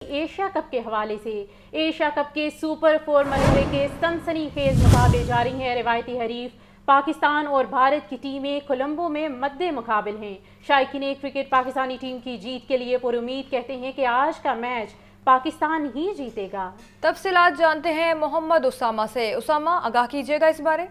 Asia cup के हवाले से एशिया कप के सुपर 4 मरहले के सनसनीखेज मुकाबले जारी हैं। रिवायती हरीफ पाकिस्तान और भारत की टीमें कोलंबो में मद्दे मुकाबिल हैं। शायकीन क्रिकेट पाकिस्तानी टीम की जीत के लिए पुरुमीद कहते हैं कि आज का मैच पाकिस्तान ही जीतेगा। तफसीलात जानते हैं मोहम्मद उसामा से। उसामा, आगाह कीजिएगा इस बारे।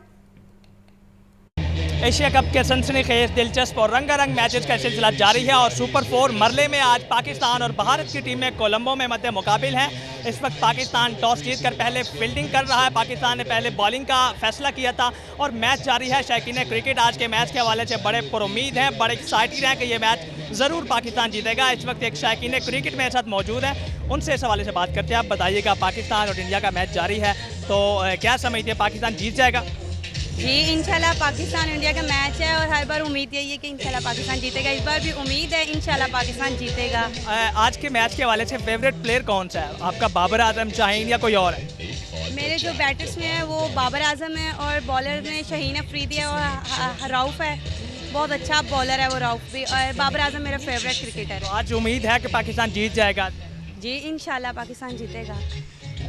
एशिया कप के सनसनीखेज, दिलचस्प और रंगारंग मैचेस का सिलसिला जारी है और सुपर 4 मरले में आज पाकिस्तान और भारत की टीमें कोलंबो में मद्दे मुकाबिल हैं। इस वक्त पाकिस्तान टॉस जीतकर पहले फील्डिंग कर रहा है। पाकिस्तान ने पहले बॉलिंग का फैसला किया था और मैच जारी है। शायकीन क्रिकेट आज के मैच के हवाले से बड़े पुरुमीद हैं, बड़े एक्साइटेड हैं कि ये मैच ज़रूर पाकिस्तान जीतेगा। इस वक्त एक शायकीन क्रिकेट मेरे साथ मौजूद है, उनसे इस हवाले से बात करते हैं। आप बताइएगा, पाकिस्तान और इंडिया का मैच जारी है तो क्या समझते हैं, पाकिस्तान जीत जाएगा? जी इंशाल्लाह पाकिस्तान इंडिया का मैच है और हर बार उम्मीद यही है कि इंशाल्लाह पाकिस्तान जीतेगा। इस बार भी उम्मीद है इंशाल्लाह पाकिस्तान जीतेगा। आज के मैच के हवाले से फेवरेट प्लेयर कौन सा है आपका? बाबर आजम, शाहीन या कोई और है? मेरे जो बैटर्स में है वो बाबर आजम है और बॉलर में शाहीन अफरीदी है और रऊफ़ है। बहुत अच्छा बॉलर है वो रऊफ़ भी, और बाबर आजम मेरा फेवरेट क्रिकेटर है। आज उम्मीद है कि पाकिस्तान जीत जाएगा? जी इंशाल्लाह पाकिस्तान जीतेगा।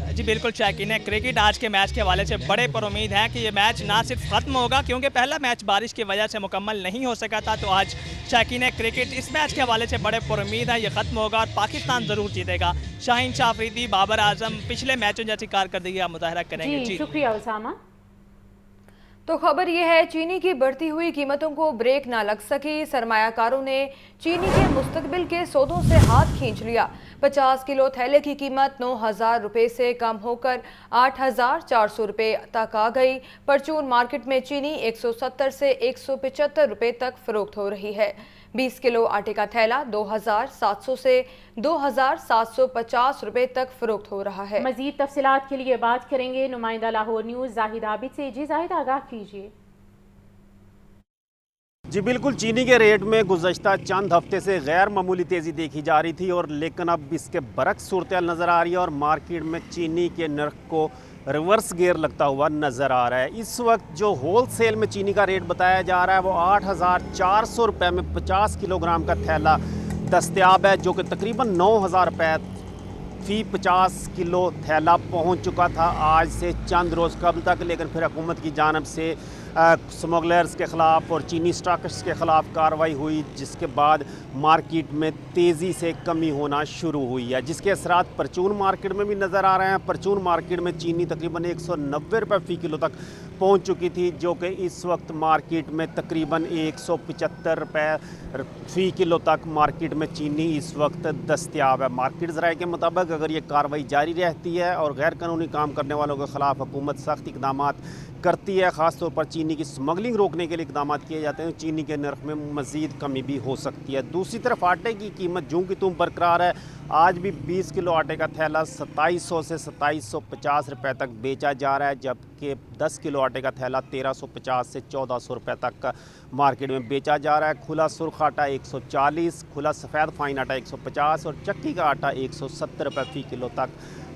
जी बिल्कुल, शायकीन क्रिकेट आज के मैच के हवाले से बड़े पुरुमीद हैं कि ये मैच ना सिर्फ ख़त्म होगा, क्योंकि पहला मैच बारिश की वजह से मुकम्मल नहीं हो सका था, तो आज शायकीन क्रिकेट इस मैच के हवाले से बड़े पुरुमीद हैं ये ख़त्म होगा और पाकिस्तान ज़रूर जीतेगा। शाहीन शाह अफरीदी, बाबर आजम पिछले मैचों जैसी कारकर्दगी का मुजाहरा करेंगे। जी शुक्रिया उसामा। तो खबर यह है, चीनी की बढ़ती हुई कीमतों को ब्रेक ना लग सकी। सरमायाकारों ने चीनी के मुस्तकबिल के सौदों से हाथ खींच लिया। 50 किलो थैले की कीमत 9,000 रुपये से कम होकर 8,400 रुपये तक आ गई। परचून मार्केट में चीनी 170 से 175 रुपये तक फरोख्त हो रही है। 20 किलो आटे का थैला 2,700 से 2,750 रुपये तक फरोख्त हो रहा है। मजीद तफसीलात के लिए बात करेंगे नुमाइंदा लाहौर न्यूज़ जाहिद आबिद से। जी जाहिद, आगाह कीजिए। जी बिल्कुल, चीनी के रेट में गुज़श्ता चंद हफ्ते से गैर मामूली तेज़ी देखी जा रही थी और लेकिन अब इसके बरक्स सूरत नज़र आ रही है और मार्केट में चीनी के नर्ख को रिवर्स गियर लगता हुआ नज़र आ रहा है। इस वक्त जो होल सेल में चीनी का रेट बताया जा रहा है वो 8,400 रुपये में 50 किलोग्राम का थैला दस्तयाब है, जो कि तकरीबन 9,000 रुपये फ़ी 50 किलो थैला पहुंच चुका था आज से चंद रोज़ कबल तक। लेकिन फिर हुकूमत की जानब से स्मगलर्स के ख़िलाफ़ और चीनी स्टॉकिस्ट के ख़िलाफ़ कार्रवाई हुई, जिसके बाद मार्केट में तेज़ी से कमी होना शुरू हुई है, जिसके असरात परचून मार्केट में भी नज़र आ रहे हैं। परचून मार्केट में चीनी तकरीबन 190 रुपये फ़ी किलो तक पहुंच चुकी थी, जो कि इस वक्त मार्केट में तकरीबन 175 रुपये फ़ी किलो तक मार्केट में चीनी इस वक्त दस्तयाब है। मार्केट ज़राए के मुताबिक अगर ये कार्रवाई जारी रहती है और गैर कानूनी काम करने वालों के ख़िलाफ़ हुकूमत सख्त इक़दाम करती है, ख़ास तौर पर चीनी की स्मगलिंग रोकने के लिए इक़दाम किए जाते हैं, चीनी के नर्ख में मज़ीद कमी भी हो सकती है। दूसरी तरफ आटे की कीमत जूं की तुम बरकरार है। आज भी 20 किलो आटे का थैला 2700 से 2750 रुपये तक बेचा जा रहा है, जबकि 10 किलो आटे का थैला 1350 से 1400 रुपये तक का मार्केट में बेचा जा रहा है। खुला सुर्ख आटा 140, खुला सफ़ेद फ़ाइन आटा 150 और चक्की का आटा 170 रुपये फ़ी किलो तक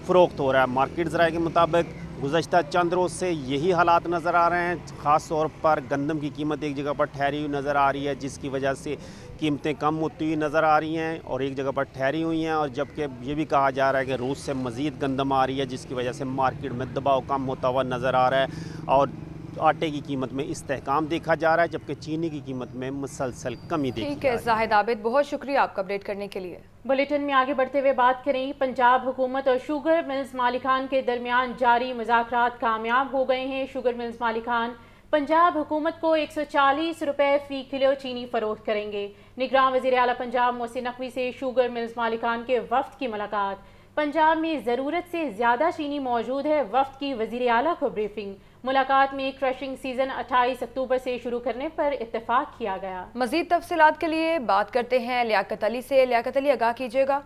फ़रोख्त हो रहा है। मार्केट ज़राए के मुताबिक गुज़श्ता चंद रोज़ से यही हालात नज़र आ रहे हैं। ख़ास तौर पर गंदम की कीमत एक जगह पर ठहरी हुई नज़र आ रही है, जिसकी वजह से कीमतें कम होती हुई नज़र आ रही हैं और एक जगह पर ठहरी हुई हैं, और जबकि ये भी कहा जा रहा है कि रूस से मज़ीद गंदम आ रही है, जिसकी वजह से मार्केट में दबाव कम होता हुआ नज़र आ रहा है और आटे की कीमत में इस्तेहकाम देखा जा रहा है, जबकि चीनी की कीमत में मुसलसल कमी देखी जा रही है। ठीक है जाहिद आबिद, बहुत शुक्रिया आपका अपडेट करने के लिए। बुलेटिन में आगे बढ़ते हुए बात करें, पंजाब हुकूमत और शुगर मिल्स मालिकान के दरमियान जारी मुज़ाकरात कामयाब हो गए हैं। शुगर मिल्स मालिकान पंजाब हुकूमत को 140 रुपये फ़ी किलो चीनी फ़रोख्त करेंगे। निगरान वज़ीर आला पंजाब मोहसिन नकवी से शुगर मिल्स मालिकान के वफ़द की मुलाकात। पंजाब में ज़रूरत से ज़्यादा चीनी मौजूद है, वफ़द की वज़ीर आला को ब्रीफिंग। मुलाकात में क्रशिंग सीजन 28 अक्टूबर से शुरू करने पर इत्तेफाक किया गया। मज़ीद तफसीलात के लिए बात करते हैं लियाकत अली से। लियाकत अली, आगाह कीजिएगा।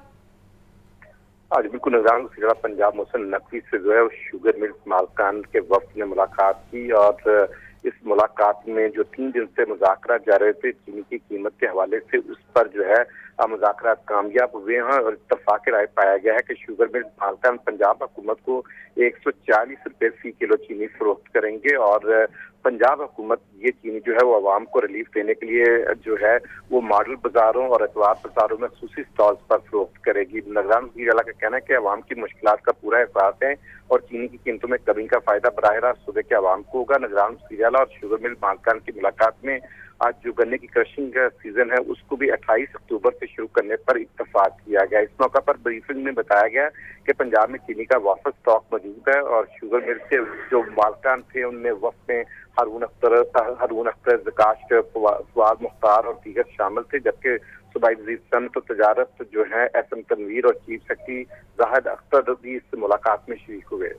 आज बिल्कुल निगरान वज़ीर पंजाब मोहसिन नकवी से जो है शुगर मिल्स मालिकान के वफ़द ने मुलाकात की और इस मुलाकात में जो 3 दिन से मुज़ाकरा जारी थे चीनी की कीमत के हवाले से, उस पर जो है मुज़ाकरात कामयाब हुए हैं और इत्तफाक़ राय पाया गया है कि शुगर मिल मालिकान पंजाब हुकूमत को 140 रुपये फी किलो चीनी फरोख्त करेंगे और पंजाब हुकूमत ये चीनी जो है वो आवाम को रिलीफ देने के लिए जो है वो मॉडल बाज़ारों और एतवार बाज़ारों में खसूसी स्टॉल्स पर फरोख्त करेगी। निगरान वज़ीर आला का कहना है कि आवाम की मुश्किलात का पूरा एहसास है और चीनी की कीमतों में कमी का फ़ायदा बराह रास्त सूबे के आवाम को होगा। निगरान वज़ीर आला और शुगर मिल मालिकान की मुलाकात में आज जो गन्ने की क्रशिंग सीजन है उसको भी 28 अक्टूबर से शुरू करने पर इत्तफाक किया गया। इस मौका पर ब्रीफिंग में बताया गया कि पंजाब में चीनी का वाफद स्टॉक मौजूद है और शुगर मिल के जो मालिकान थे उनमें वक्त में हारून अख्तर, ज़काश, फवाद मुख्तार और दीगर शामिल थे, जबकि सूबाई वज़ीर सनअत और तजारत जो है एसएम तनवीर और चीफ सेक्रेटरी जाहिद अख्तर भी इस मुलाकात में शरीक हुए।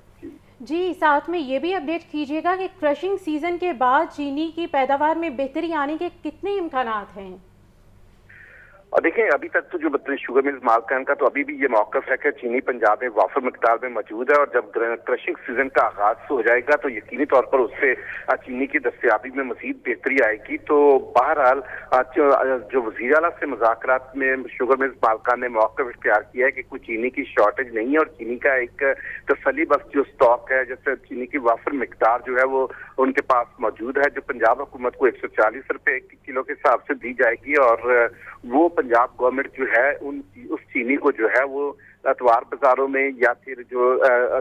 जी, साथ में ये भी अपडेट कीजिएगा कि क्रशिंग सीजन के बाद चीनी की पैदावार में बेहतरी आने के कितने इम्कानात हैं? और देखें, अभी तक तो जो शुगर मिल्स मालिकान का तो अभी भी ये मौक़िफ़ है कि चीनी पंजाब में वाफर मकदार में मौजूद है और जब क्रशिंग सीजन का आगाज हो जाएगा तो यकीनी तौर पर उससे चीनी की दस्तयाबी में मज़ीद बेहतरी आएगी। तो बहरहाल जो वज़ीर आला से मुज़ाकरात में शुगर मिल्स मालिकान ने मौक़िफ़ इख्तियार किया है कि कोई चीनी की शॉर्टेज नहीं है और चीनी का एक तसल्ली बख्श जो स्टॉक है, जैसे चीनी की वाफर मकदार जो है वो उनके पास मौजूद है, जो पंजाब हुकूमत को 140 रुपये किलो के हिसाब से दी जाएगी और वो पंजाब गवर्नमेंट जो है उस चीनी को जो है वो अतवार बाजारों में या फिर जो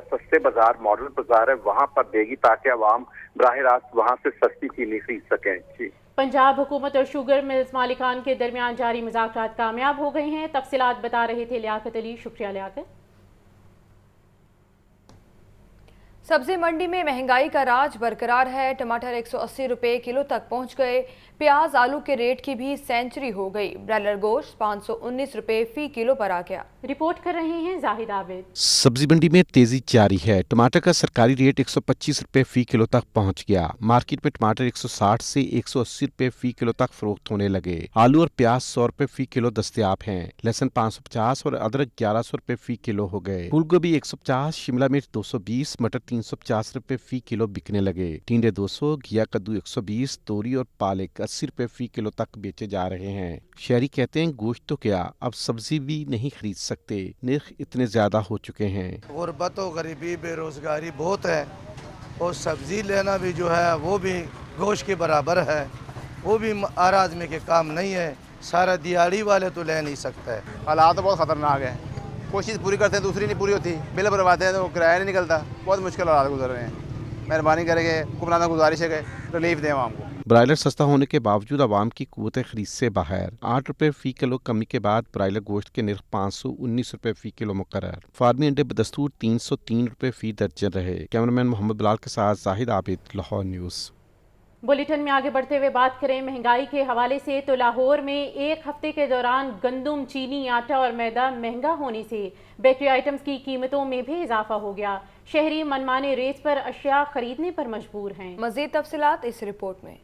सस्ते बाजार मॉडल बाजार है वहां पर देगी ताकि आवाम बराह रास्त वहां से सस्ती चीनी खरीद सकें। जी, पंजाब हुकूमत और शुगर मिल्स मालिकान के दरमियान जारी मुज़ाकरात कामयाब हो गए हैं। तफसीलात बता रहे थे लियाकत अली। शुक्रिया लियाकत। सब्जी मंडी में महंगाई का राज बरकरार है। टमाटर 180 रुपये किलो तक पहुंच गए। प्याज आलू के रेट की भी सेंचुरी हो गई। ब्रायलर गोश्त 519 रुपये फी किलो पर आ गया। रिपोर्ट कर रहे हैं जाहिद आबिद। सब्जी मंडी में तेजी जारी है। टमाटर का सरकारी रेट 125 रुपये फी किलो तक पहुंच गया। मार्केट में टमाटर 160 से 180 रुपये फी किलो तक फरोख्त होने लगे। आलू और प्याज 100 रुपये फी किलो दस्तयाब हैं। लहसुन 550 और अदरक 1100 रुपये फी किलो हो गए। फूल गोभी 150, शिमला मिर्च 220, मटर 350 रुपये फी किलो बिकने लगे। टिंडे 200, घिया कद्दू 120, तोरी और पालक 80 रुपये फी किलो तक बेचे जा रहे हैं। शहरी कहते हैं गोश्त तो क्या, अब सब्जी भी नहीं खरीद सकते, निर्ख इतने ज्यादा हो चुके हैं। गुर्बत और गरीबी बेरोजगारी बहुत है और सब्जी लेना भी जो है वो भी गोश्त के बराबर है, वो भी हर आदमी के काम नहीं है। सारा दिहाड़ी वाले तो ले नहीं सकता है। हालात तो बहुत खतरनाक है। कोशिश पूरी करते हैं, दूसरी नहीं पूरी होती, बिल भरवाते हैं तो किराया नहीं निकलता। बहुत मुश्किल हालात गुजर रहे हैं। मेहरबानी करेंगे, हुक्मरान गुजारिश है कि रिलीफ दें आवाम को। ब्रायलर सस्ता होने के बावजूद आवाम की कुव्वत खरीद से बाहर। 8 रुपये फी किलो कमी के बाद ब्रायलर गोश्त के निर्ख 519 रुपये फी किलो मुकर्रर। फार्मी अंडे बदस्तूर 303 रुपये फी दर्जन रहे। कैमरामैन मोहम्मद बिलाल के साथ जाहिद आबिद, लाहौर न्यूज़। बुलेटिन में आगे बढ़ते हुए बात करें महंगाई के हवाले से तो लाहौर में एक हफ्ते के दौरान गंदम, चीनी, आटा और मैदा महंगा होने से बेकरी आइटम्स की कीमतों में भी इजाफा हो गया। शहरी मनमाने रेट पर अशिया खरीदने पर मजबूर हैं। मजीद तफसीलात इस रिपोर्ट में।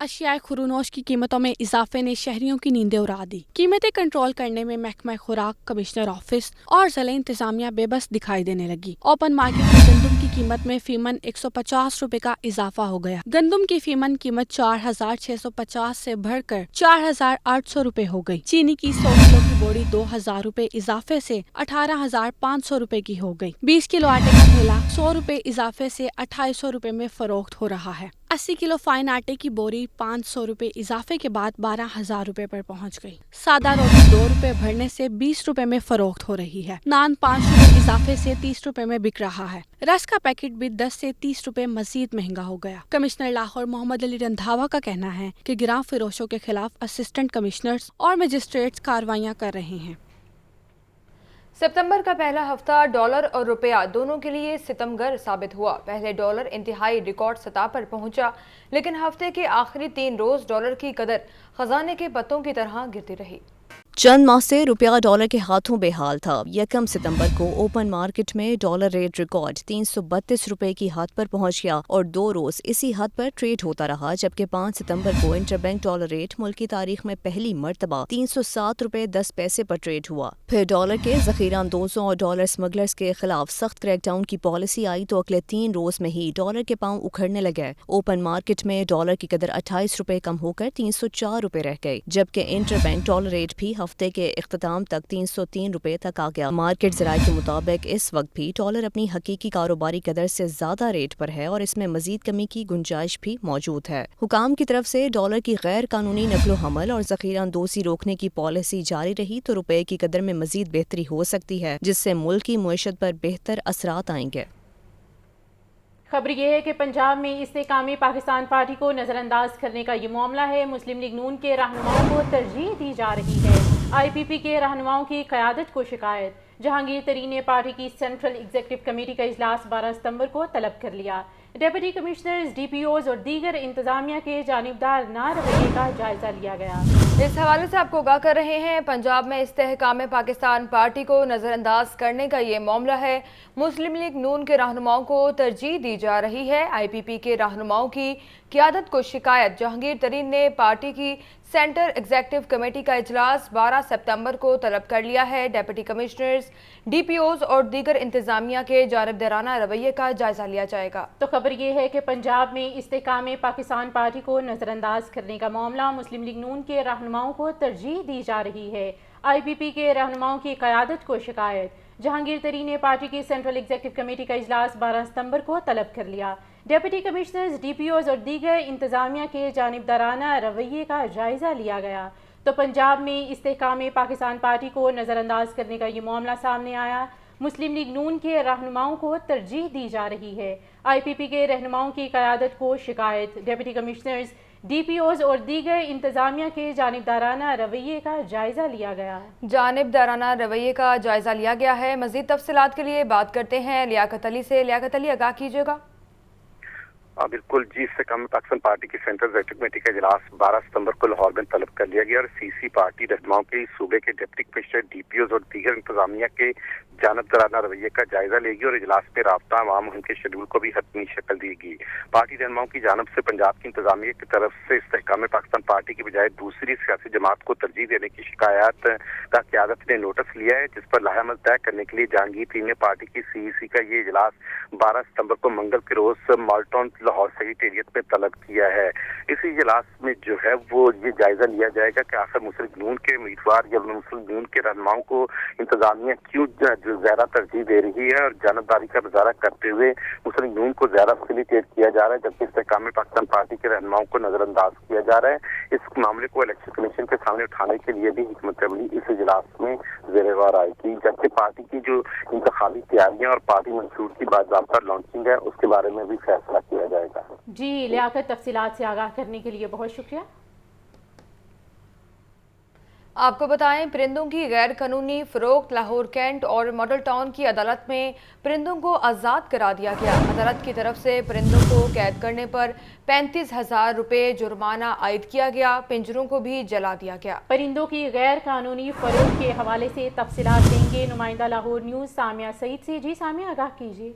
अशियाए खुरूनोश की कीमतों में इजाफे ने शहरियों की नींदें उड़ा दी। कीमतें कंट्रोल करने में महकमा खुराक, कमिश्नर ऑफिस और जिला इंतजामिया बेबस दिखाई देने लगी। ओपन मार्केट में गंदम की कीमत में फीमन 150 रुपए का इजाफा हो गया। गंदम की फीमन कीमत 4650 से बढ़कर 4800 रुपए हो गई। चीनी की 100 किलो की बोरी 2000 रुपए इजाफे से 18500 रुपए की हो गई। 20 किलो आटे का थैला 100 रुपए इजाफे से 2800 रुपए में फरोख्त हो रहा है। 80 किलो फाइन आटे की बोरी 500 रुपए इजाफे के बाद 12000 रुपए पर पहुंच गई। सादा रोटी 2 रुपए बढ़ने से 20 रुपए में फरोख्त हो रही है। नान 5 रुपए इजाफे से 30 रुपए में बिक रहा है। रस का पैकेट भी 10 से 30 रुपए मजीद महंगा हो गया। कमिश्नर लाहौर मोहम्मद अली रंधावा का कहना है कि गिरां फिरोशों के खिलाफ असिस्टेंट कमिश्नर्स और मजिस्ट्रेट्स कार्रवाइयां कर रहे हैं। सितंबर का पहला हफ्ता डॉलर और रुपया दोनों के लिए सितमगर साबित हुआ। पहले डॉलर इंतहाई रिकॉर्ड सतह पर पहुंचा, लेकिन हफ्ते के आखिरी 3 रोज डॉलर की कदर खजाने के पत्तों की तरह गिरती रही। चंद माह से रुपया डॉलर के हाथों बेहाल था। 1 सितंबर को ओपन मार्केट में डॉलर रेट रिकॉर्ड 332 रुपए की हद पर पहुंच गया और 2 रोज इसी हद पर ट्रेड होता रहा, जबकि 5 सितंबर को इंटरबैंक डॉलर रेट मुल्क की तारीख में पहली मर्तबा 307 रुपए 10 पैसे पर ट्रेड हुआ। फिर डॉलर के जखीरा अंदोजों और डॉलर स्मगलर्स के खिलाफ सख्त क्रैकडाउन की पॉलिसी आई तो अगले 3 रोज में ही डॉलर के पांव उखड़ने लगे। ओपन मार्केट में डॉलर की कदर 28 रुपए कम होकर 304 रुपए रह गई, जबकि इंटरबैंक डॉलर रेट भी ہفتے کے اختتام تک 303 روپے تک آ گیا۔ مارکیٹ ذرائع کے مطابق اس وقت بھی ڈالر اپنی حقیقی کاروباری قدر سے زیادہ ریٹ پر ہے اور اس میں مزید کمی کی گنجائش بھی موجود ہے۔ حکام کی طرف سے ڈالر کی غیر قانونی نقل و حمل اور ذخیرہ اندوزی روکنے کی پالیسی جاری رہی تو روپے کی قدر میں مزید بہتری ہو سکتی ہے، جس سے ملک کی معیشت پر بہتر اثرات آئیں گے۔ خبر یہ ہے کہ پنجاب میں استحکام پاکستان پارٹی کو نظر انداز کرنے کا یہ معاملہ ہے۔ مسلم لیگ نون کے رہنماؤں کو ترجیح دی جا رہی ہے۔ آئی پی پی کے رہنماؤں کی قیادت کو شکایت۔ جہانگیر ترین نے پارٹی کی سینٹرل ایگزیکٹو کمیٹی کا اجلاس 12 ستمبر کو طلب کر لیا۔ Deputy commissioners, D P Os اور دیگر انتظامیہ کے جانبدار نہ رویے کا جائزہ لیا گیا۔ اس حوالے سے آپ کو آگاہ کر رہے ہیں، پنجاب میں استحکام پاکستان پارٹی کو نظر انداز کرنے کا یہ معاملہ ہے۔ مسلم لیگ نون کے رہنماؤں کو ترجیح دی جا رہی ہے۔ آئی پی پی کے رہنماؤں کی قیادت کو شکایت۔ جہانگیر ترین نے پارٹی کی سینٹر ایگزیکٹو کمیٹی کا اجلاس 12 ستمبر کو طلب کر لیا ہے۔ Deputy commissioners, D P Os اور دیگر انتظامیہ کے جانبدارانہ رویے کا جائزہ لیا جائے گا۔ تو خبر یہ ہے کہ پنجاب میں استحکام پاکستان پارٹی کو نظر انداز کرنے کا معاملہ، مسلم لیگ نون کے رہنماؤں کو ترجیح دی جا رہی ہے۔ آئی پی پی کے رہنماؤں کی قیادت کو شکایت۔ جہانگیر ترین نے پارٹی کی سینٹرل ایگزیکٹو کمیٹی کا اجلاس 12 ستمبر کو طلب کر لیا۔ Deputy commissioners, D P Os اور دیگر انتظامیہ کے جانبدارانہ رویے کا جائزہ لیا گیا۔ تو پنجاب میں استحکام پاکستان پارٹی کو نظر انداز کرنے کا یہ معاملہ سامنے آیا۔ مسلم لیگ نون کے رہنماؤں کو ترجیح دی جا رہی ہے۔ آئی پی پی کے رہنماؤں کی قیادت کو شکایت۔ Deputy commissioners, D P Os اور دیگر انتظامیہ کے جانبدارانہ رویے کا جائزہ لیا گیا۔ جانبدارانہ رویے کا جائزہ لیا گیا ہے۔ مزید تفصیلات کے لیے بات کرتے ہیں لیاقت علی سے۔ لیاقت علی، آگاہ کیجیے گا۔ بالکل جی، استحکام پاکستان پارٹی کی سینٹرل ایگزیکٹو کمیٹی کا اجلاس 12 ستمبر کو لاہور میں طلب کر لیا گیا اور سی سی پارٹی رہنماؤں کے صوبے کے deputy commissioner, D P Os اور دیگر انتظامیہ کے جانبدارانہ رویے کا جائزہ لے گی اور اجلاس میں رابطہ عوام مہم کے شیڈول کو بھی حتمی شکل دی گی۔ پارٹی رہنماؤں کی جانب سے پنجاب کی انتظامیہ کی طرف سے استحکام پاکستان پارٹی کی بجائے دوسری سیاسی جماعت کو ترجیح دینے کی شکایات کا قیادت نے نوٹس لیا ہے، جس پر لاہ عمل طے کرنے کے لیے جہانگیر ترین نے پارٹی کی سی سی کا یہ اجلاس 12 ستمبر کو منگل کے روز مالٹون لاہور سیکریٹریٹ میں طلب کیا ہے۔ اسی اجلاس میں جو ہے وہ یہ جائزہ لیا جائے گا کہ آخر مسلم لیگ نون کے امیدوار یا مسلم لیگ نون کے رہنماؤں کو انتظامیہ کیوں زیادہ ترجیح دے رہی ہے اور جانبداری کا مظاہرہ کرتے ہوئے مسلم لیگ نون کو زیادہ فیسیلیٹیٹ کیا جا رہا ہے، جبکہ استحکام پاکستان پارٹی کے رہنماؤں کو نظر انداز کیا جا رہا ہے۔ اس معاملے کو الیکشن کمیشن کے سامنے اٹھانے کے لیے بھی حکمت عملی اس اجلاس میں زیر غور آئے گی، جبکہ پارٹی کی جو انتخابی تیاریاں اور پارٹی منشور کی باضابطہ لانچنگ ہے اس کے بارے میں بھی فیصلہ کیا جائے گا۔ جی لیاقت، تفصیلات سے آگاہ کرنے کے لیے بہت شکریہ۔ آپ کو بتائیں، پرندوں کی غیر قانونی فروخت لاہور کینٹ اور ماڈل ٹاؤن کی عدالت میں پرندوں کو آزاد کرا دیا گیا۔ عدالت کی طرف سے پرندوں کو قید کرنے پر 35,000 روپے جرمانہ عائد کیا گیا۔ پنجروں کو بھی جلا دیا گیا۔ پرندوں کی غیر قانونی فروخت کے حوالے سے تفصیلات دیں گے نمائندہ لاہور نیوز سامیہ سعید سے۔ جی سامیہ، آگاہ کیجیے۔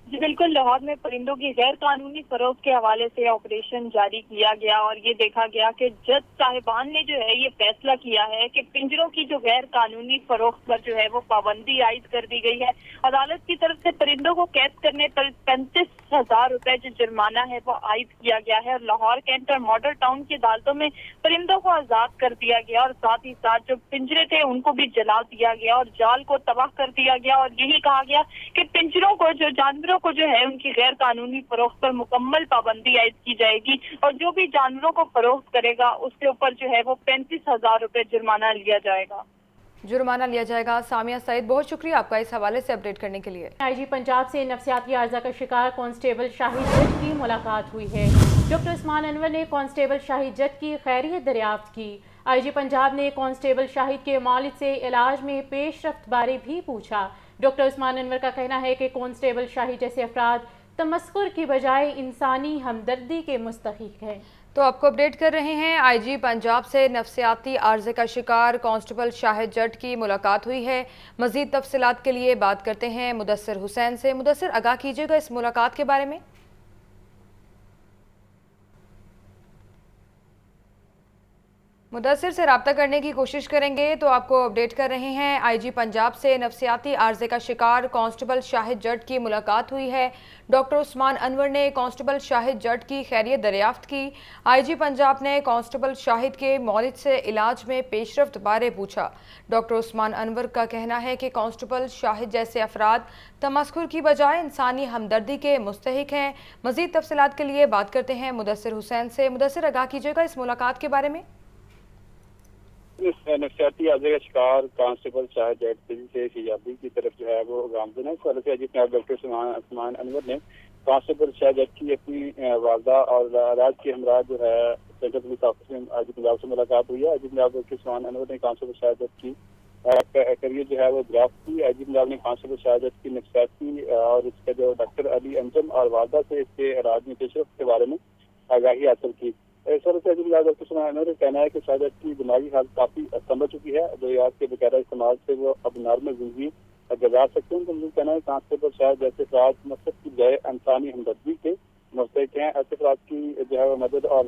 جی بالکل، لاہور میں پرندوں کی غیر قانونی فروخت کے حوالے سے آپریشن جاری کیا گیا اور یہ دیکھا گیا کہ جج صاحبان نے جو ہے یہ فیصلہ کیا ہے کہ پنجروں کی جو غیر قانونی فروخت پر جو ہے وہ پابندی عائد کر دی گئی ہے۔ عدالت کی طرف سے پرندوں کو قید کرنے پر 35,000 روپے جو جرمانہ ہے وہ عائد کیا گیا ہے اور لاہور کینٹ اور ماڈل ٹاؤن کی عدالتوں میں پرندوں کو آزاد کر دیا گیا اور ساتھ ہی ساتھ جو پنجرے تھے ان کو بھی جلا دیا گیا اور جال کو تباہ کر دیا گیا اور یہی کہا گیا کہ پنجروں کو جو جانوروں کو جو ہے ان کی غیر قانونی فروخت پر مکمل پابندی عائد کی جائے گی اور جو بھی جانوروں کو فروخت کرے گا اس کے اوپر جو ہے وہ 35,000 روپے جرمانہ لیا جائے گا۔ جرمانہ لیا جائے گا۔ سامیہ سعید، بہت شکریہ آپ کا اس حوالے سے اپڈیٹ کرنے کے لیے۔ آئی جی پنجاب سے نفسیاتی عارضہ کا شکار کانسٹیبل شاہد جٹ کی ملاقات ہوئی ہے۔ ڈاکٹر عثمان انور نے کانسٹیبل شاہد جٹ کی خیریت دریافت کی۔ آئی جی پنجاب نے کانسٹیبل شاہد کے والد سے علاج میں پیش رفت بارے بھی پوچھا۔ ڈاکٹر عثمان انور کا کہنا ہے کہ کانسٹیبل شاہد جیسے افراد تمسخر کی بجائے انسانی ہمدردی کے مستحق ہیں۔ تو آپ کو اپڈیٹ کر رہے ہیں، آئی جی پنجاب سے نفسیاتی عارضے کا شکار کانسٹیبل شاہد جٹ کی ملاقات ہوئی ہے۔ مزید تفصیلات کے لیے بات کرتے ہیں مدثر حسین سے۔ مدثر، آگاہ کیجیے گا اس ملاقات کے بارے میں۔ मुदस्सिर से रब्ता करने की कोशिश करेंगे तो आपको अपडेट कर रहे हैं। आईजी पंजाब से नफसियाती आर्जे का शिकार कांस्टेबल शाहिद जट की मुलाकात हुई है। डॉक्टर उस्मान अनवर ने कांस्टेबल शाहिद जट की खैरियत दरियाफ्त की। आईजी पंजाब ने कांस्टेबल शाहिद के मौलिद से इलाज में पेशरफ्त बारे पूछा। डॉक्टर उस्मान अनवर का कहना है कि कांस्टेबल शाहिद जैसे अफराद तमस्खुर की बजाय इंसानी हमदर्दी के मुस्तहिक हैं। मज़ीद तफसीलात के लिए बात करते हैं मुदस्सिर हुसैन से। मुदस्सिर, आगाह कीजिएगा इस मुलाकात के बारे में। नफसियाती आर्जे का शिकार कांस्टेबल शाहिद जट से हिजाबी की तरफ जो है वो गामजन है। इस वाले से अजीत नायब डॉक्टर उस्मान अनवर ने कांस्टेबल शाहिद जट की अपनी वालदा और राज के हमरा जो है सेंट्रल पुलिस ऑफिस में अजीत पंजाब से मुलाकात हुई है। अजीत नायब डॉक्टर उस्मान अनवर ने कांस्टेबल शाहिद जट की करियर जो है वो ड्राफ्ट की। अजीत पंजाब ने कांस्टेबल शाहिद जट की नफसियाती और इसका जो डॉक्टर अली अंजम और वालदा से इसके इलाज में पेशरफ्त के बारे में आगाही हासिल की। इस वजह से डॉक्टर उस्मान अनवर का कहना है कि शाहिद जट की दिमागी हालत काफ़ी संभल चुकी है। अद्वियात के बकायदा इस्तेमाल से वो अब नॉर्मल जिंदगी गुजार सकते हैं। तो मुझे कहना है कांस्टेबल शाहिद जैसे अफराद मकसद की बजाय इंसानी हमदर्दी के मुस्तहिक हैं। ऐसे अफराद की जो है मदद और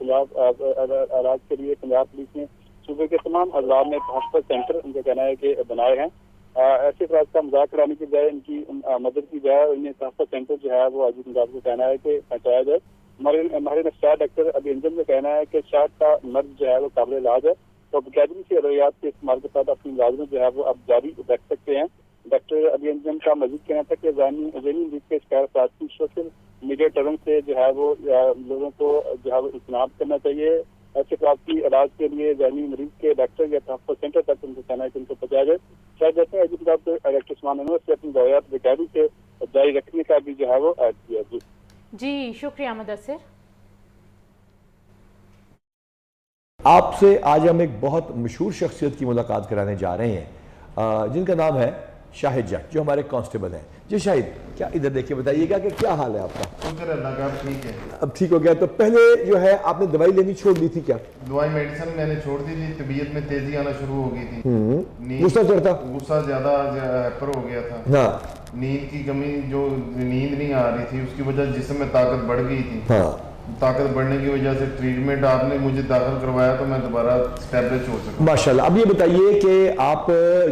इलाज के लिए पंजाब पुलिस ने सूबे के तमाम अजला में हॉस्पिटल सेंटर उनका कहना है कि बनाए हैं। ऐसे अफराद का मजाक उड़ाने की बजाय इनकी मदद की जाए, उन्हें हॉस्पिटल सेंटर जो है वो अजीत पंजाब को कहना है कि पहुँचाया जाए। हमारे नफसियात डॉक्टर अली अंजम का कहना है कि शायद का मर्ज जो है वो काबिल इलाज है, तो अकेडमी से अद्वियात के इस्तेमाल के साथ अपनी मुलाजमत जो है वो अब जारी रख सकते हैं। डॉक्टर अली अंजम का मजीद कहना था कि ज़हनी मरीज के शिकार अफराद की सोशल मीडिया टर्म से जो है वो लोगों को जो है वो इस्तेमाल करना चाहिए। ऐसे अफराद की इलाज के लिए ज़हनी मरीज के डॉक्टर या हॉस्पिटल सेंटर तक उनको कहना है कि उनको पहुँचाया जाए। शायद जैसे अजीत डॉक्टर उस्मान अनवर से अपनी दवायात अकेडमी से जारी रखने का भी जो है वो ऐड किया। जी शुक्रिया मुदस्सिर। आपसे आज हम एक बहुत मशहूर शख्सियत की मुलाकात कराने जा रहे हैं जिनका नाम है शाहिद जट, जो हमारे कांस्टेबल हैं। जी शाहिद, क्या इधर देखिए बताइएगा कि क्या हाल है आपका? ठीक है, अब ठीक हो गया। तो पहले जो है आपने दवाई लेनी छोड़ दी थी क्या? दवाई मेडिसिन मैंने छोड़ दी थी, तबीयत में तेजी आना शुरू हो गई थी, गुस्सा चढ़ता, गुस्सा ज्यादा पर हो गया था। हाँ, नींद की कमी, जो नींद नहीं आ रही थी उसकी वजह जिस्म में ताकत बढ़ गई थी। हाँ, ताकत बढ़ने की वजह से ट्रीटमेंट आपने मुझे दाखिल करवाया तो मैं दोबारा स्टेब्लिश हो सका। माशाल्लाह। अब ये बताइए कि आप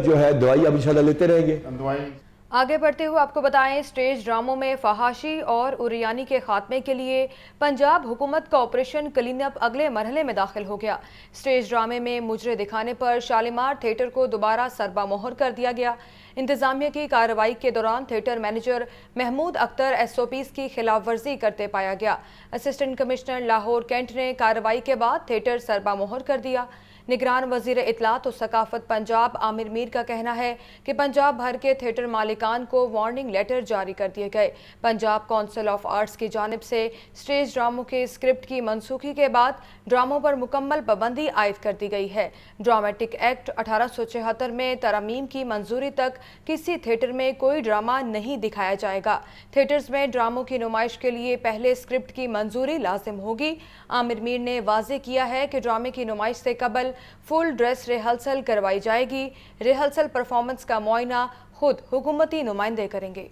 जो है दवाई अब इंशाल्लाह लेते रहेंगे? दवाई आगे बढ़ते हुए आपको बताएं, स्टेज ड्रामों में फहाशी और उरियानी के खात्मे के लिए पंजाब हुकूमत का ऑपरेशन क्लीन अप अगले मरहले में दाखिल हो गया। स्टेज ड्रामे में मुजरे दिखाने पर शालीमार थिएटर को दोबारा सरबा मोहर कर दिया गया। इंतजामिया की कार्रवाई के दौरान theatre manager Mahmood Akhtar SOPs की खिलाफ वर्जी करते पाया गया। असिस्टेंट कमिश्नर लाहौर कैंट ने कार्रवाई के बाद थिएटर सरबा मोहर कर दिया। निगरान वजीर इत्तलात और सकाफत पंजाब आमिर मीर का कहना है कि पंजाब भर के थिएटर मालिकान को वार्निंग लेटर जारी कर दिए गए। पंजाब काउंसिल ऑफ आर्ट्स की जानिब से स्टेज ड्रामों के स्क्रिप्ट की मनसूखी के बाद ड्रामों पर मुकम्मल पाबंदी आयद कर दी गई है। ड्रामेटिक एक्ट 1876 में तरमीम की मंजूरी तक किसी थिएटर में कोई ड्रामा नहीं दिखाया जाएगा। थिएटर्स में ड्रामों की नुमाइश के लिए पहले स्क्रिप्ट की मंजूरी लाजिम होगी। आमिर मीर ने वाजे किया है कि ड्रामे की नुमाइश से कबल फुल ड्रेस रिहर्सल करवाई जाएगी। रिहर्सल परफॉर्मेंस का मुआयना खुद हुकूमती नुमाइंदे करेंगे।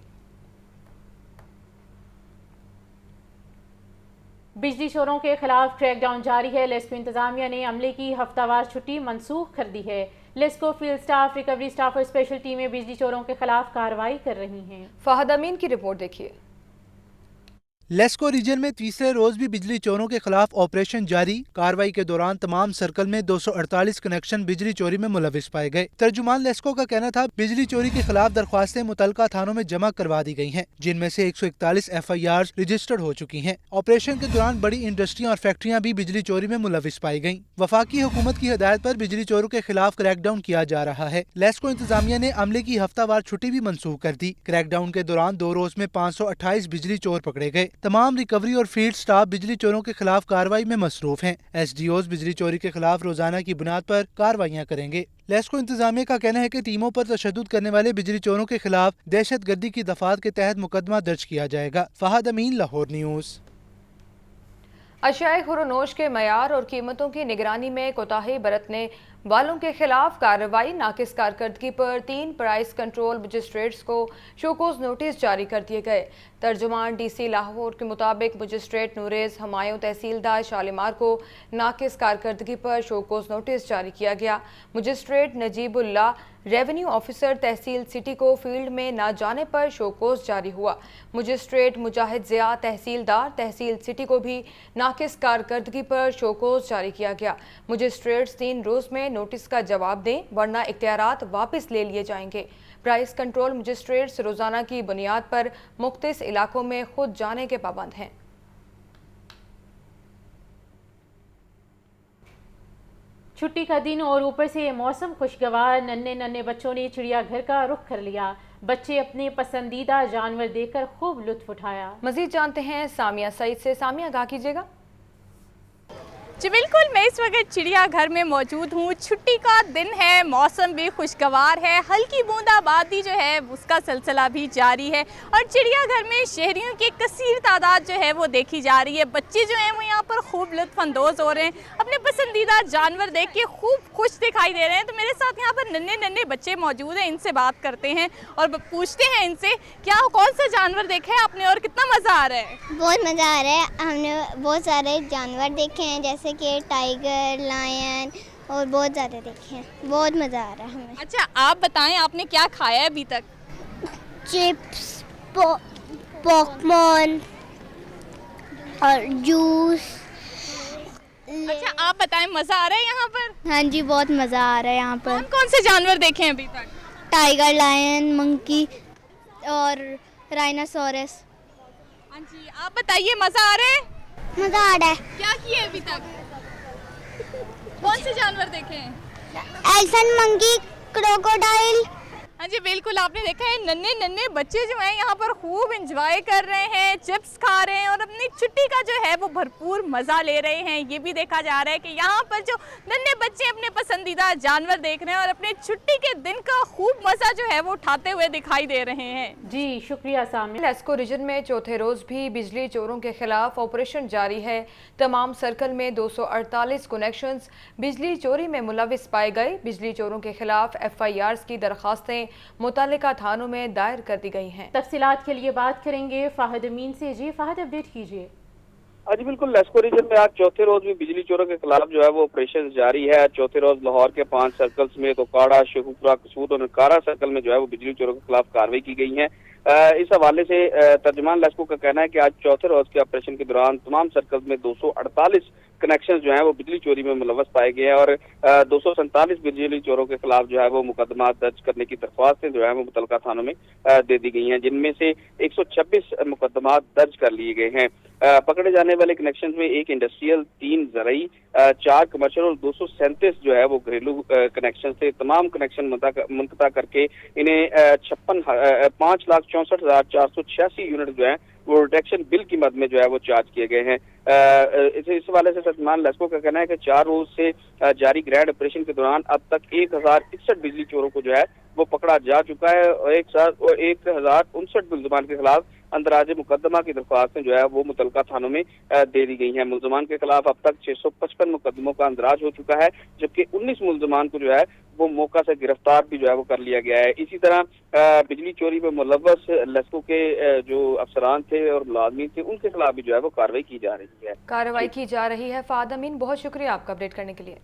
बिजली चोरों के खिलाफ क्रैकडाउन जारी है। लेस्को इंतजामिया ने अमले की हफ्तावार छुट्टी मनसूख कर दी है। LESCO field staff, recovery staff और स्पेशल टीमें बिजली चोरों के खिलाफ कार्रवाई कर रही हैं। फहद अमीन की रिपोर्ट देखिए। लेस्को रीजन में तीसरे रोज भी बिजली चोरों के खिलाफ ऑपरेशन जारी। कार्रवाई के दौरान तमाम सर्कल में 248 कनेक्शन बिजली चोरी में मुलविस पाए गए। तर्जुमान लेस्को का कहना था बिजली चोरी के खिलाफ दरख्वास्तें मुतलका थानों में जमा करवा दी गई हैं, जिनमें से 141 FIRs रजिस्टर्ड हो चुकी हैं। ऑपरेशन के दौरान बड़ी इंडस्ट्रियां और फैक्ट्रियां भी बिजली चोरी में मुलविस पाई गयी। वफाकी हुकूमत की हिदायत पर बिजली चोरों के खिलाफ क्रैकडाउन किया जा रहा है। लेस्को इंतजामिया ने अमले की हफ्तावार छुट्टी भी मनसूख कर दी। क्रैकडाउन के दौरान 2 रोज में 528 बिजली चोर पकड़े गए। तमाम रिकवरी और फील्ड स्टाफ बिजली चोरों के खिलाफ कार्रवाई में मसरूफ हैं। SDOs बिजली चोरी के खिलाफ रोजाना की बुनियाद पर कार्रवाइयाँ करेंगे। लेस्को इंतजामिया का कहना है कि टीमों पर तशद्दुद करने वाले बिजली चोरों के खिलाफ दहशत गर्दी की दफात के तहत मुकदमा दर्ज किया जाएगा। फहद अमीन, लाहौर न्यूज़। अशियाए खुरोनोश के मयार और कीमतों की निगरानी में कोताही बरतने वालों के खिलाफ कार्रवाई। नाकिस कारकर्दगी पर 3 प्राइस कंट्रोल मजिस्ट्रेट्स को शोकोज नोटिस जारी कर दिए गए। तर्जुमान डीसी लाहौर के मुताबिक मजिस्ट्रेट नूरेज हमायूं तहसीलदार शालीमार को नाकिस कारकर्दगी पर शोकोज नोटिस जारी किया गया। मजिस्ट्रेट नजीबुल्ला रेवेन्यू ऑफिसर तहसील सिटी को फील्ड में न जाने पर शोकोज जारी हुआ। मजिस्ट्रेट मुजाहिद ज़िया तहसीलदार तहसील सिटी को भी नाकिस कारकर्दगी पर शोकोज जारी किया गया। मजिस्ट्रेट्स 3 रोज़ में नोटिस का जवाब दें वरना इख्तियारात वापस ले लिए जाएंगे। प्राइस कंट्रोल मजिस्ट्रेट्स रोज़ाना की बुनियाद पर मुख्तलिफ इलाकों में खुद जाने के पाबंद हैं। छुट्टी का दिन और ऊपर से मौसम खुशगवार, नन्हे नन्हे बच्चों ने चिड़ियाघर का रुख कर लिया। बच्चे अपने पसंदीदा जानवर देखकर खूब लुत्फ उठाया। मजीद जानते हैं सामिया सईद से। सामिया, आगाह कीजिएगा। जी बिल्कुल, मैं इस वक्त चिड़ियाघर में मौजूद हूँ। छुट्टी का दिन है, मौसम भी खुशगवार है, हल्की बूंदाबांदी जो है उसका सिलसिला भी जारी है और चिड़ियाघर में शहरियों की कसीर तादाद जो है वो देखी जा रही है। बच्चे जो हैं वो यहाँ पर खूब लुत्फ़अंदोज़ हो रहे हैं, अपने पसंदीदा जानवर देख के खूब खुश दिखाई दे रहे हैं। तो मेरे साथ यहाँ पर नन्हे नन्हे बच्चे मौजूद हैं, इनसे बात करते हैं और पूछते हैं इनसे क्या कौन सा जानवर देखा है आपने और कितना मज़ा आ रहा है। बहुत मज़ा आ रहा है, हमने बहुत सारे जानवर देखे हैं जैसे कि टाइगर, लायन और बहुत ज़्यादा देखे हैं। बहुत मज़ा आ रहा है हमें। अच्छा, आप बताएं आपने क्या खाया है अभी तक? चिप्स, पॉपकॉर्न और जूस। अच्छा, आप बताएं मज़ा आ रहा है यहाँ पर? हाँ जी, बहुत मज़ा आ रहा है यहाँ पर। कौन कौन से जानवर देखे हैं अभी तक? टाइगर, लायन, मंकी और राइनासोरस। हाँ जी, आप बताइए मज़ा आ रहा है? मज़ा आ रहा है। क्या किए अभी तक? कौन से जानवर देखे हैं? Elephant, monkey, crocodile. हाँ जी बिल्कुल, आपने देखा है नन्हे नन्हे बच्चे जो हैं यहाँ पर खूब एंजॉय कर रहे हैं, चिप्स खा रहे हैं और अपनी छुट्टी का जो है वो भरपूर मज़ा ले रहे हैं। ये भी देखा जा रहा है कि यहाँ पर जो नन्हे बच्चे अपने पसंदीदा जानवर देख रहे हैं और अपने छुट्टी के दिन का खूब मज़ा जो है वो उठाते हुए दिखाई दे रहे हैं। जी शुक्रिया सामिया। लेस्को रीजन में चौथे रोज़ भी बिजली चोरों के खिलाफ ऑपरेशन जारी है। तमाम सर्कल में 248 कनेक्शंस बिजली चोरी में मुलविस पाए गए। बिजली चोरों के खिलाफ FIRs की दरखास्तें मुतालिका थानों में दायर कर दी गई हैं। तफसीलात के लिए बात करेंगे फाहद अमीन से। जी फाहद, अपडेट कीजिए। जी बिल्कुल, लेस्को रीजन में आज चौथे रोज भी बिजली चोरों के खिलाफ जो है वो ऑपरेशन जारी है। चौथे रोज लाहौर के 5 सर्कल्स में तोकाड़ा, शेखुपुरा, कसूद और नकारा सर्कल में जो है वो बिजली चोरों के खिलाफ कार्रवाई की गई है। इस हवाले से तर्जुमान लेस्को का कहना है कि आज चौथे रोज के ऑपरेशन के दौरान तमाम सर्कल्स में 248 कनेक्शन जो है वो बिजली चोरी में मुलव्वस पाए गए हैं और 247 बिजली चोरों के खिलाफ जो है वो मुकदमा दर्ज करने की दरख्वास्तें जो है वो मुतलका थानों में दे दी गई हैं, जिनमें से 126 मुकदमा दर्ज कर लिए गए हैं। पकड़े जाने वाले कनेक्शन में 1 इंडस्ट्रियल, 3 ज़रई, 4 कमर्शियल और 237 जो है वो घरेलू कनेक्शन थे। तमाम कनेक्शन मुनक़ता करके इन्हें 5,64,486 यूनिट जो है वो रिडक्शन बिल की मद में जो है वो चार्ज किए गए हैं। इस हवाले से तर्जुमान लेस्को का कहना है कि 4 रोज से जारी ग्रैंड ऑपरेशन के दौरान अब तक 1061 बिजली चोरों को जो है वो पकड़ा जा चुका है और 1059 मुलजमान के खिलाफ अंदराज मुकदमा की दरख्वास्तें जो है वो मुतलका थानों में दे दी गई हैं। मुलजमान के खिलाफ अब तक 655 मुकदमों का अंदराज हो चुका है, जबकि 19 मुलजमान को जो है वो मौका से गिरफ्तार भी जो है वो कर लिया गया है। इसी तरह बिजली चोरी में मुलव्वस लेस्को के जो अफसरान थे और मुलाजमीन थे उनके खिलाफ भी जो है वो कार्रवाई की जा रही है। कार्रवाई की जा रही है। फाहद अमीन, बहुत शुक्रिया आपका अपडेट करने के लिए।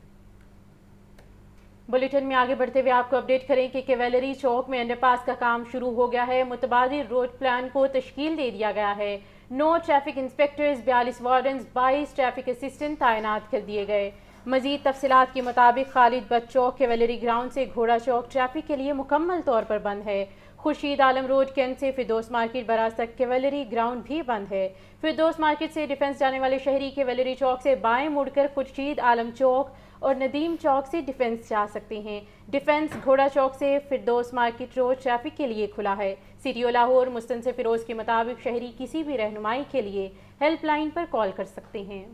बुलेटिन में आगे बढ़ते हुए आपको अपडेट करें कि कैवेलरी चौक में अंडरपास का काम शुरू हो गया है। मुतबादिल रोड प्लान को तश्कील दे दिया गया है। 9 traffic inspectors, 42 wardens, 22 traffic assistant तैनात कर दिए गए। मजीद तफसीलात के मुताबिक Khalid but Chowk cavalry ground से घोड़ा चौक ट्रैफिक के लिए मुकम्मल तौर पर बंद है। खुर्शीद आलम रोड कैंट से फिरदौस मार्केट बराज तक कैवेलरी ग्राउंड भी बंद है। फिरदौस मार्केट से डिफेंस जाने वाले शहरी कैवेलरी चौक से बाएं मुड़कर खुर्शीद आलम चौक और नदीम चौक से डिफेंस जा सकते हैं। डिफेंस घोड़ा चौक से फिरदौस मार्केट रोड ट्रैफिक के लिए खुला है। सिटी लाहौर मुस्तनसिर फिरोज के मुताबिक शहरी किसी भी रहनुमाई के लिए हेल्पलाइन पर कॉल कर सकते हैं।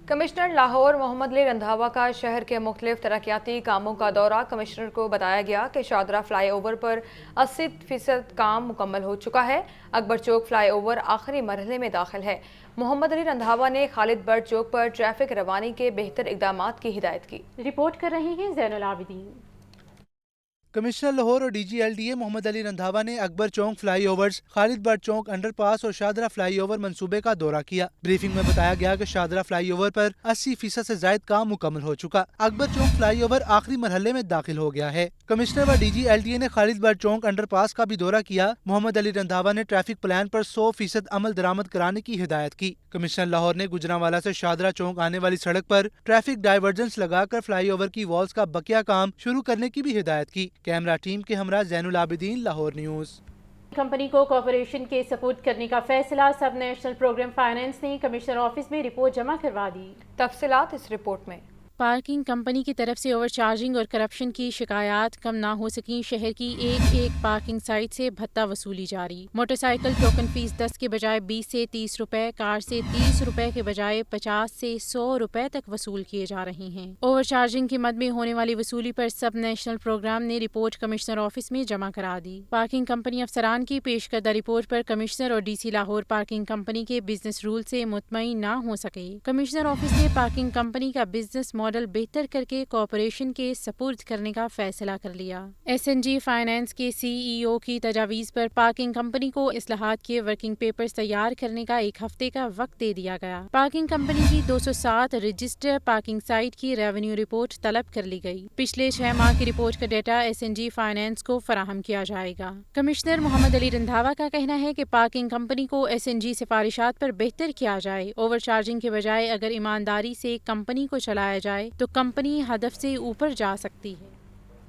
कमिश्नर लाहौर मोहम्मद अली रंधावा का शहर के मुख्तलिफ तरक्याती कामों का दौरा। कमिश्नर को बताया गया कि शादरा फ्लाई ओवर पर 80% काम मुकम्मल हो चुका है। अकबर चौक फ्लाई ओवर आखिरी मरहले में दाखिल है। मोहम्मद अली रंधावा ने खालिद बर्ड चौक पर ट्रैफिक रवानी के बेहतर इक़दामात की हिदायत की। रिपोर्ट कर रहे हैं ज़ैनुल आबिदीन। कमिश्नर लाहौर और DGLDA मोहम्मद अली रंधावा ने अकबर चौक फ्लाई ओवर्स, खालिद बर्ड चौक अंडरपास और शादरा फ्लाई ओवर मंसूबे का दौरा किया। ब्रीफिंग में बताया गया कि शादरा फ्लाई ओवर पर 80% से ज्यादा काम मुकम्मल हो चुका। अकबर चौक फ्लाई ओवर आखिरी मरहले में दाखिल हो गया है। कमिश्नर व DGLDA ने खालिद बर्ड चौक अंडरपास का भी दौरा किया। मोहम्मद अली रंधावा ने ट्रैफिक प्लान पर 100% अमल दरामद कराने की हिदायत की। कमिश्नर लाहौर ने गुजरांवाला से शादरा चौक आने वाली सड़क पर ट्रैफिक डाइवर्जेंस लगाकर फ्लाई ओवर की वॉल्स का बकिया काम शुरू करने की भी हिदायत की। कैमरा टीम के हमरा ज़ैनुल आबिदीन, लाहौर न्यूज़। कंपनी को कॉर्पोरेशन के सपुर्द करने का फैसला। सब नेशनल प्रोग्राम फाइनेंस ने कमिश्नर ऑफिस में रिपोर्ट जमा करवा दी। तफसीलात इस रिपोर्ट में। पार्किंग कंपनी की तरफ से ओवर चार्जिंग और करप्शन की शिकायत कम ना हो सकी। शहर की एक पार्किंग साइट से भत्ता वसूली जारी। मोटरसाइकिल टोकन फीस 10 के बजाय 20 से 30 रुपए, कार से 30 रुपए के बजाय 50 से 100 रुपए तक वसूल किए जा रहे हैं। ओवर चार्जिंग की मद में होने वाली वसूली पर सब नेशनल प्रोग्राम ने रिपोर्ट कमिश्नर ऑफिस में जमा करा दी। पार्किंग कंपनी अफसरान की पेश करदा रिपोर्ट पर कमिश्नर और DC लाहौर पार्किंग कंपनी के बिजनेस रूल से मुतमईन ना हो सके। कमिश्नर ऑफिस ने पार्किंग कंपनी का बिजनेस मॉडल बेहतर करके कॉर्पोरेशन के सपुर्द करने का फैसला कर लिया। SNG फाइनेंस के CEO की तजावीज़ पर पार्किंग कंपनी को इस्लाहात के वर्किंग पेपर्स तैयार करने का 1 हफ्ते का वक्त दे दिया गया। पार्किंग कंपनी की 207 रजिस्टर पार्किंग साइट की रेवेन्यू रिपोर्ट तलब कर ली गई। पिछले 6 माह की रिपोर्ट का डेटा SNG फाइनेंस को फराहम किया जाएगा। कमिश्नर मोहम्मद अली रंधावा का कहना है कि पार्किंग कंपनी को SNG सिफारिशात पर बेहतर किया जाए। ओवर चार्जिंग के बजाय अगर ईमानदारी से कंपनी को चलाया जाए तो कंपनी हदफ से ऊपर जा सकती है।